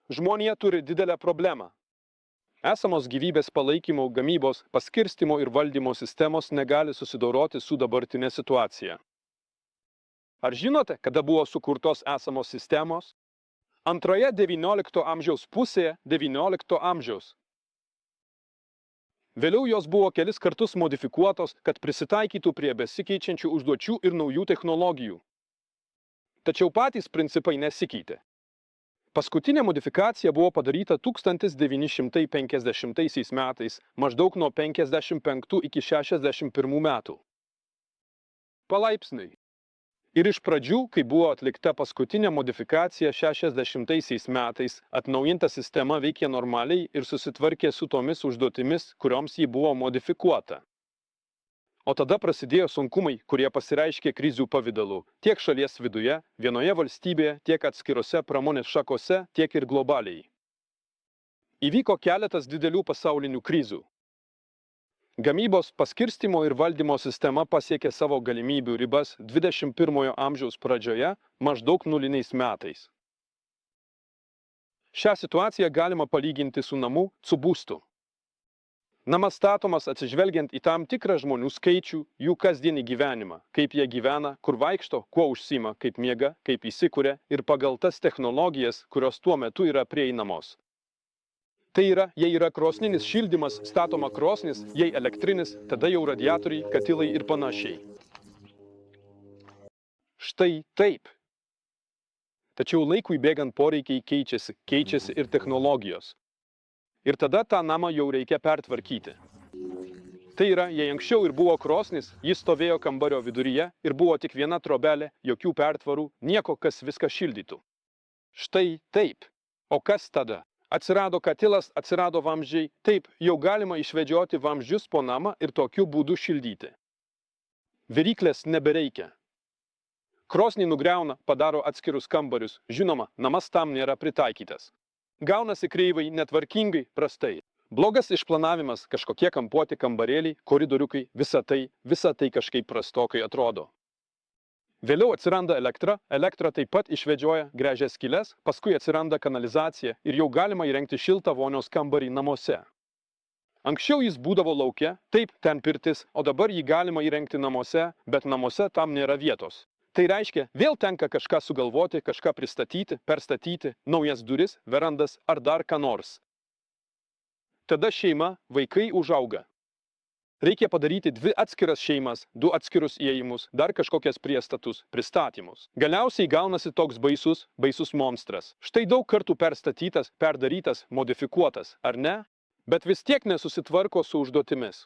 Žmonija turi didelę problemą. Esamos gyvybės palaikymo, gamybos, paskirstymo ir valdymo sistemos negali susidoroti su dabartinė situacija. Ar žinote, kada buvo sukurtos esamos sistemos? Antroje XIX amžiaus pusėje XIX amžiaus. Vėliau jos buvo kelis kartus modifikuotos, kad prisitaikytų prie besikeičiančių užduočių ir naujų technologijų. Tačiau patys principai nesikeitė. Paskutinė modifikacija buvo padaryta 1950 metais, maždaug nuo 55 iki 61 metų. Palaipsniui. Ir iš pradžių, kai buvo atlikta paskutinė modifikacija 60 metais, atnaujinta sistema veikė normaliai ir susitvarkė su tomis užduotimis, kurioms ji buvo modifikuota. O tada prasidėjo sunkumai, kurie pasireiškė krizių pavidalu, tiek šalies viduje, vienoje valstybėje, tiek atskirose pramonės šakose, tiek ir globaliai. Įvyko keletas didelių pasaulinių krizių. Gamybos, paskirstymo ir valdymo sistema pasiekė savo galimybių ribas 21 amžiaus pradžioje, maždaug nuliniais metais. Šią situaciją galima palyginti su namu, su būstu. Namas statomas atsižvelgiant į tam tikrą žmonių skaičių, jų kasdienį gyvenimą, kaip jie gyvena, kur vaikšto, kuo užsiima, kaip miega, kaip įsikuria ir pagal tas technologijas, kurios tuo metu yra prieinamos. Tai yra, jei yra krosninis šildymas, statoma krosnis, jei elektrinis, tada jau radiatoriai, katilai ir panašiai. Štai taip. Tačiau laikui bėgant poreikiai keičiasi ir technologijos. Ir tada tą namą jau reikia pertvarkyti. Tai yra, jei anksčiau ir buvo krosnis, jis stovėjo kambario viduryje ir buvo tik viena trobelė, jokių pertvarų, nieko, kas viską šildytų. Štai taip. O kas tada? Atsirado katilas, atsirado vamzdžiai, taip, jau galima išvedžioti vamzdžius po namą ir tokiu būdu šildyti. Viryklės nebereikia. Krosnį nugriauna, padaro atskirus kambarius, žinoma, namas tam nėra pritaikytas. Gaunasi kreivai, netvarkingai, prastai. Blogas išplanavimas, kažkokie kampuoti kambarėliai, koridoriukai, visa tai kažkaip prastokai atrodo. Vėliau atsiranda elektra taip pat išvedžioja, gręžia skyles, paskui atsiranda kanalizacija ir jau galima įrengti šiltą vonios kambarį namuose. Anksčiau jis būdavo lauke, taip, ten pirtis, o dabar jį galima įrengti namuose, bet namuose tam nėra vietos. Tai reiškia, vėl tenka kažką sugalvoti, kažką pristatyti, perstatyti, naujas duris, verandas ar dar ką nors. Tada šeima, vaikai užauga. Reikia padaryti 2 atskiras šeimas, 2 atskirus įėjimus, dar kažkokias priestatus, pristatymus. Galiausiai gaunasi toks baisus monstras. Štai daug kartų perstatytas, perdarytas, modifikuotas, ar ne? Bet vis tiek nesusitvarko su užduotimis.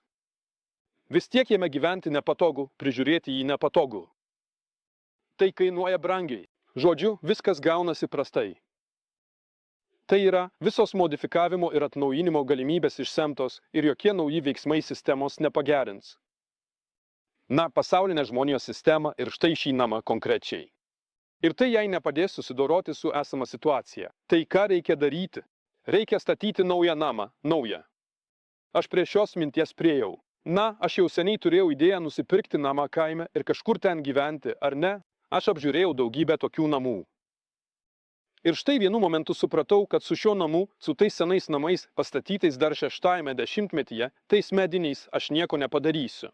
Vis tiek jame gyventi nepatogu, prižiūrėti jį nepatogu. Tai kainuoja brangiai. Žodžiu, viskas gaunasi prastai. Tai yra, visos modifikavimo ir atnaujinimo galimybės išsemtos ir jokie nauji veiksmai sistemos nepagerins. Na, pasaulinė žmonijos sistema ir štai šį namą konkrečiai. Ir tai jai nepadės susidoroti su esama situacija. Tai ką reikia daryti? Reikia statyti naują namą, naują. Aš prie šios minties priėjau. Na, aš jau seniai turėjau idėją nusipirkti namą kaime ir kažkur ten gyventi, ar ne? Aš apžiūrėjau daugybę tokių namų. Ir štai vienu momentu supratau, kad su šiuo namu, su tais senais namais, pastatytais dar 6-ame dešimtmetyje, tais mediniais aš nieko nepadarysiu.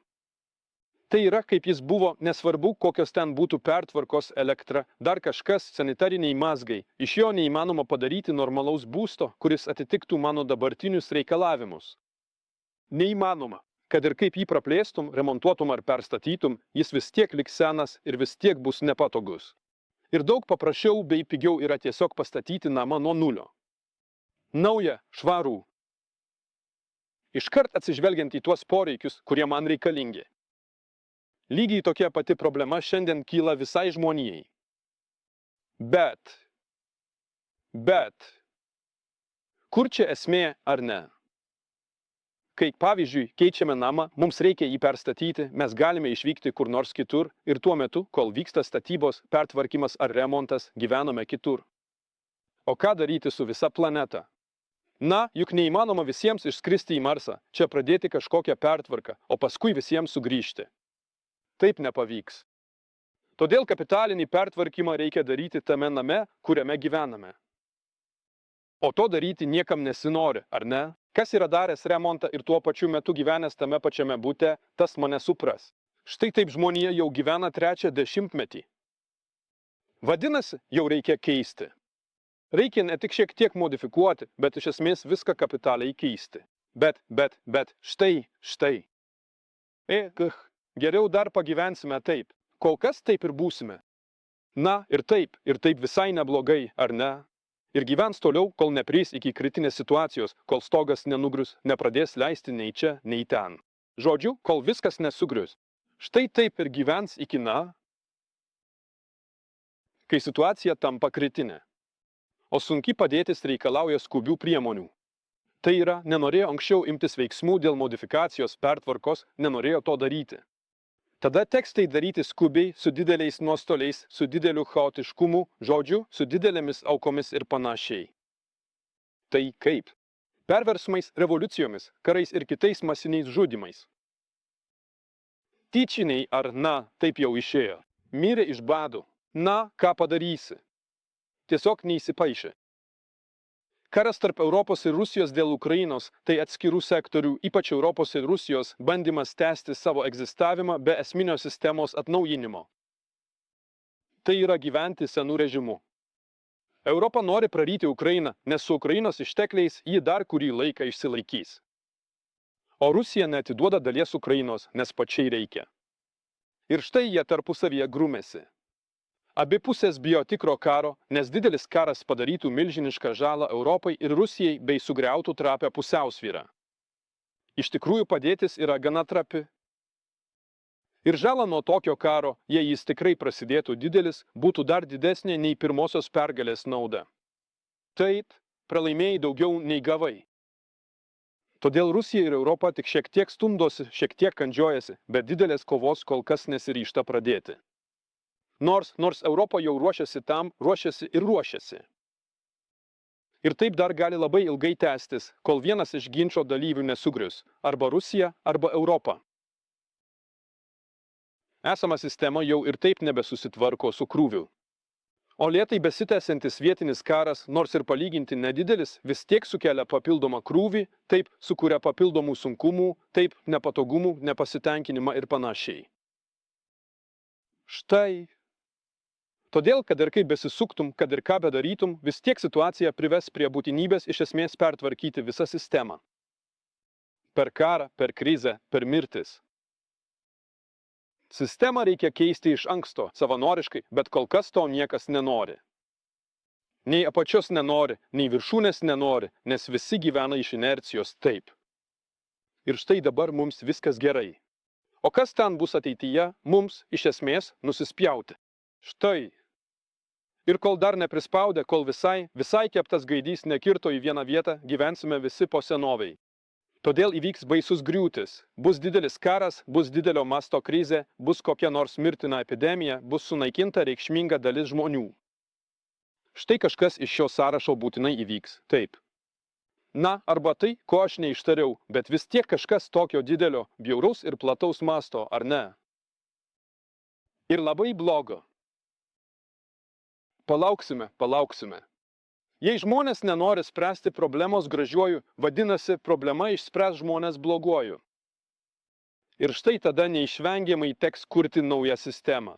Tai yra, kaip jis buvo, nesvarbu, kokios ten būtų pertvarkos, elektra, dar kažkas, sanitariniai mazgai. Iš jo neįmanoma padaryti normalaus būsto, kuris atitiktų mano dabartinius reikalavimus. Neįmanoma. Kad ir kaip jį praplėstum, remontuotum ar perstatytum, jis vis tiek liks senas ir vis tiek bus nepatogus. Ir daug paprasčiau bei pigiau yra tiesiog pastatyti namą nuo nulio. Naują, švarų. Iškart atsižvelgiant į tuos poreikius, kurie man reikalingi. Lygiai tokia pati problema šiandien kyla visai žmonijai. Bet. Kur čia esmė ar ne? Kai, pavyzdžiui, keičiame namą, mums reikia jį perstatyti, mes galime išvykti kur nors kitur ir tuo metu, kol vyksta statybos, pertvarkymas ar remontas, gyvename kitur. O ką daryti su visa planeta? Na, juk neįmanoma visiems išskristi į Marsą, čia pradėti kažkokią pertvarką, o paskui visiems sugrįžti. Taip nepavyks. Todėl kapitalinį pertvarkymą reikia daryti tame name, kuriame gyvename. O to daryti niekam nesinori, ar ne? Kas yra daręs remontą ir tuo pačiu metu gyvenęs tame pačiame bute, tas mane supras. Štai taip žmonija jau gyvena 3 dešimtmetį. Vadinasi, jau reikia keisti. Reikia ne tik šiek tiek modifikuoti, bet iš esmės viską kapitaliai keisti. Bet, štai. Geriau dar pagyvensime taip. Kol kas taip ir būsime. Na, ir taip visai neblogai, ar ne? Ir gyvens toliau, kol neprieis iki kritinės situacijos, kol stogas nenugrius, nepradės leisti nei čia, nei ten. Žodžiu, kol viskas nesugrius. Štai taip ir gyvens iki kai situacija tampa kritinė. O sunki padėtis reikalauja skubių priemonių. Tai yra, nenorėjo anksčiau imtis veiksmų dėl modifikacijos pertvarkos, nenorėjo to daryti. Tada teks tai daryti skubiai, su dideliais nuostoliais, su dideliu chaotiškumu, žodžiu, su didelėmis aukomis ir panašiai. Tai kaip? Perversmais, revoliucijomis, karais ir kitais masiniais žudymais. Tyčiniai ar taip jau išėjo. Mirė iš bado. Ką padarysi? Tiesiog neįsipaišė. Karas tarp Europos ir Rusijos dėl Ukrainos tai atskirų sektorių, ypač Europos ir Rusijos, bandymas tęsti savo egzistavimą be esminio sistemos atnaujinimo. Tai yra gyventi senų režimų. Europa nori praryti Ukrainą, nes su Ukrainos ištekliais ji dar kurį laiką išsilaikys. O Rusija neatiduoda dalies Ukrainos, nes pačiai reikia. Ir štai jie tarpusavyje grūmėsi. Abi pusės bijo tikro karo, nes didelis karas padarytų milžinišką žalą Europai ir Rusijai bei sugriautų trapią pusiausvyrą. Iš tikrųjų padėtis yra gana trapi. Ir žala nuo tokio karo, jei jis tikrai prasidėtų didelis, būtų dar didesnė nei pirmosios pergalės nauda. Taip, pralaimėjai daugiau nei gavai. Todėl Rusija ir Europa tik šiek tiek stumdosi, šiek tiek kandžiojasi, bet didelės kovos kol kas nesiryžta pradėti. Nors Europa jau ruošiasi tam, ruošiasi. Ir taip dar gali labai ilgai tęstis, kol vienas iš ginčo dalyvių nesugrius, arba Rusija, arba Europa. Esama sistema jau ir taip nebesusitvarko su krūviu. O lėtai besitęsiantis vietinis karas, nors ir palyginti nedidelis, vis tiek sukelia papildomą krūvį, taip sukuria papildomų sunkumų, taip nepatogumų, nepasitenkinimą ir panašiai. Štai. Todėl, kad ir kaip besisuktum, kad ir ką bedarytum, vis tiek situacija prives prie būtinybės iš esmės pertvarkyti visą sistemą. Per karą, per krizę, per mirtis. Sistemą reikia keisti iš anksto, savanoriškai, bet kol kas to niekas nenori. Nei apačios nenori, nei viršūnės nenori, nes visi gyvena iš inercijos taip. Ir štai dabar mums viskas gerai. O kas ten bus ateityje, mums, iš esmės, nusispjauti. Štai. Ir kol dar neprispaudė, kol visai keptas gaidys nekirto į vieną vietą, gyvensime visi po senoviai. Todėl įvyks baisus griūtis. Bus didelis karas, bus didelio masto krizė, bus kokia nors mirtina epidemija, bus sunaikinta reikšminga dalis žmonių. Štai kažkas iš šio sąrašo būtinai įvyks. Taip. Arba tai, ko aš neištariau, bet vis tiek kažkas tokio didelio, bjauraus ir plataus masto, ar ne? Ir labai blogo. Palauksime. Jei žmonės nenori spręsti problemos gražiuoju, vadinasi, problema išspręs žmonės bloguoju. Ir štai tada neišvengiamai teks kurti naują sistemą.